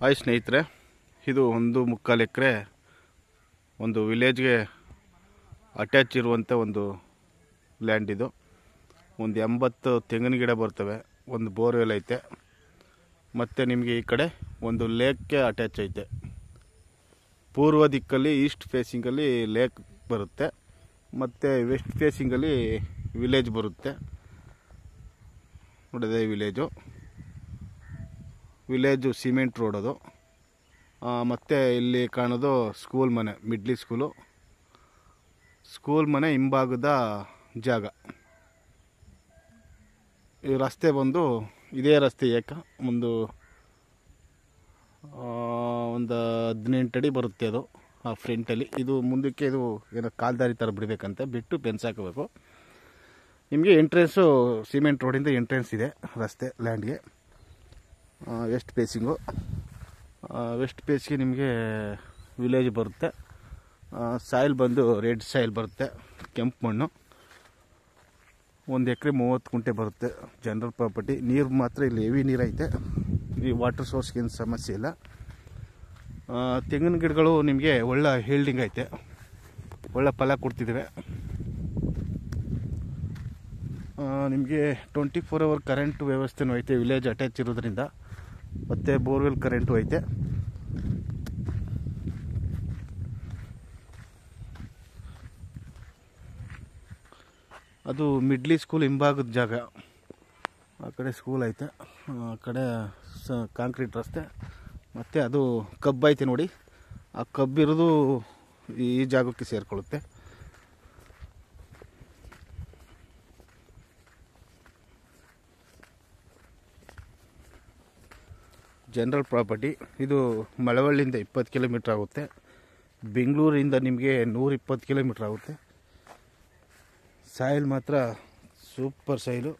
Hi ಸ್ನೇಹಿತರೆ, ಇದು 1.25 ಎಕರೆ ಒಂದು ವಿಲೇಜ್ಗೆ ಅಟ್ಯಾಚ್ ಇರುವಂಥ ಒಂದು ಲ್ಯಾಂಡ್. ಇದು ಒಂದು 80 ತೆಂಗಿನ ಗಿಡ ಬರ್ತವೆ, ಒಂದು ಬೋರ್ವೆಲ್ ಐತೆ, ಮತ್ತು ನಿಮಗೆ ಈ ಕಡೆ ಒಂದು ಲೇಕ್ಗೆ ಅಟ್ಯಾಚ್ ಐತೆ. ಪೂರ್ವ ದಿಕ್ಕಲ್ಲಿ ಈಸ್ಟ್ ಫೇಸಿಂಗಲ್ಲಿ ಲೇಕ್ ಬರುತ್ತೆ, ಮತ್ತು ವೆಸ್ಟ್ ಫೇಸಿಂಗಲ್ಲಿ ವಿಲೇಜ್ ಬರುತ್ತೆ. ನೋಡಿದೆ ವಿಲೇಜು ಸಿಮೆಂಟ್ ರೋಡ್ ಅದು. ಮತ್ತು ಇಲ್ಲಿ ಕಾಣೋದು ಸ್ಕೂಲ್ ಮನೆ, ಮಿಡ್ಲಿ ಸ್ಕೂಲ್ ಮನೆ ಹಿಂಭಾಗದ ಜಾಗ. ಈ ರಸ್ತೆ ಬಂದು ಇದೇ ರಸ್ತೆ ಒಂದು 18 ಅಡಿ ಬರುತ್ತೆ ಅದು ಆ ಫ್ರಂಟಲ್ಲಿ. ಇದು ಮುಂದಕ್ಕೆ ಇದು ಏನೋ ಕಾಲ್ದಾರಿ ಥರ ಬಿಡಬೇಕಂತ ಬಿಟ್ಟು ಫೆನ್ಸ್ ಹಾಕಬೇಕು. ನಿಮಗೆ ಎಂಟ್ರೆನ್ಸು ಸಿಮೆಂಟ್ ರೋಡಿಂದ ಎಂಟ್ರೆನ್ಸ್ ಇದೆ ರಸ್ತೆ ಲ್ಯಾಂಡ್ಗೆ. ವೆಸ್ಟ್ ಫೇಸ್ಗೆ ನಿಮಗೆ ವಿಲೇಜ್ ಬರುತ್ತೆ. ಸಾಯಿಲ್ ಬಂದು ರೆಡ್ ಸಾಯಿಲ್ ಬರುತ್ತೆ, ಕೆಂಪು ಮಣ್ಣು. 1 ಎಕರೆ 30 ಗುಂಟೆ ಬರುತ್ತೆ, ಜನರಲ್ ಪ್ರಾಪರ್ಟಿ. ನೀರು ಮಾತ್ರ ಇಲ್ಲಿ ಹೆವಿ ನೀರೈತೆ, ಈ ವಾಟರ್ ಸೋರ್ಸ್ಗೆ ಏನು ಸಮಸ್ಯೆ ಇಲ್ಲ. ತೆಂಗಿನ ಗಿಡಗಳು ನಿಮಗೆ ಒಳ್ಳೆ ಹೀಲ್ಡಿಂಗ್ ಐತೆ, ಒಳ್ಳೆ ಫಲ ಕೊಡ್ತಿದ್ದೇವೆ. ನಿಮಗೆ 24 hour ಕರೆಂಟ್ ವ್ಯವಸ್ಥೆನೂ ಐತೆ, ವಿಲೇಜ್ ಅಟ್ಯಾಚ್ ಇರೋದ್ರಿಂದ. ಮತ್ತು ಬೋರ್ವೆಲ್ ಕರೆಂಟು ಐತೆ. ಅದು ಮಿಡ್ಲಿ ಸ್ಕೂಲ್ ಹಿಂಭಾಗದ ಜಾಗ. ಆ ಕಡೆ ಸ್ಕೂಲ್ ಐತೆ, ಆ ಕಡೆ ಕಾಂಕ್ರೀಟ್ ರಸ್ತೆ. ಮತ್ತು ಅದು ಕಬ್ಬು ಐತೆ ನೋಡಿ, ಆ ಕಬ್ಬಿರೋದು ಈ ಜಾಗಕ್ಕೆ ಸೇರಿಕೊಳ್ಳುತ್ತೆ. General property. ಇದು ಮಳವಳ್ಳಿಯಿಂದ 20 ಕಿಲೋಮೀಟ್ರ್ ಆಗುತ್ತೆ, ಬೆಂಗಳೂರಿಂದ ನಿಮಗೆ 120 ಕಿಲೋಮೀಟ್ರ್ ಆಗುತ್ತೆ. ಸಾಯಿಲ್ ಮಾತ್ರ ಸೂಪರ್ ಸಾಯಿಲು.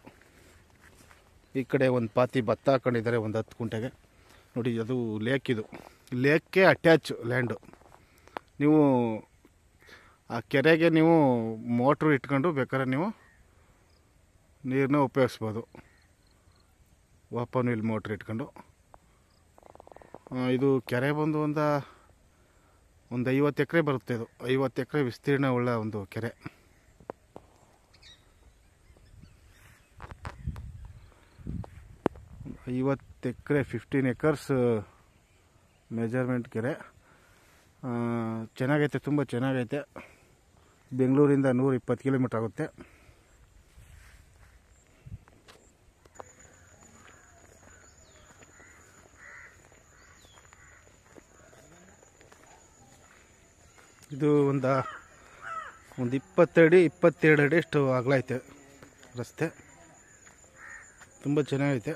ಈ ಕಡೆ ಒಂದು ಪಾತಿ ಭತ್ತ ಹಾಕೊಂಡಿದ್ದಾರೆ, ಒಂದು 10 ಗುಂಟೆಗೆ ನೋಡಿ. ಅದು ಲೇಕ್, ಇದು ಲೇಕ್ಗೆ ಅಟ್ಯಾಚ್ ಲ್ಯಾಂಡು. ನೀವು ಆ ಕೆರೆಗೆ ನೀವು ಮೋಟ್ರು ಇಟ್ಕೊಂಡು ಬೇಕಾದ್ರೆ ನೀವು ನೀರನ್ನ ಉಪಯೋಗಿಸ್ಬೋದು, ಓಪನ್ ವಿಲ್ ಮೋಟ್ರ್ ಇಟ್ಕೊಂಡು. ಇದು ಕೆರೆ ಬಂದು ಒಂದು 50 ಎಕರೆ ಬರುತ್ತೆ. ಇದು 50 ಎಕರೆ ವಿಸ್ತೀರ್ಣ ಉಳ್ಳ ಒಂದು ಕೆರೆ. ಎಕರೆ 15 ಎಕರ್ಸ್ ಮೆಜರ್ಮೆಂಟ್ ಕೆರೆ. ಚೆನ್ನಾಗೈತೆ, ತುಂಬ ಚೆನ್ನಾಗೈತೆ. ಬೆಂಗಳೂರಿಂದ 120 ಕಿಲೋಮೀಟ್ರ್ ಆಗುತ್ತೆ. ಇದು ಒಂದು 20 ಅಡಿ 22 ಅಡಿ ಅಷ್ಟು ಅಗಲ ಐತೆ ರಸ್ತೆ, ತುಂಬ ಚೆನ್ನಾಗೈತೆ.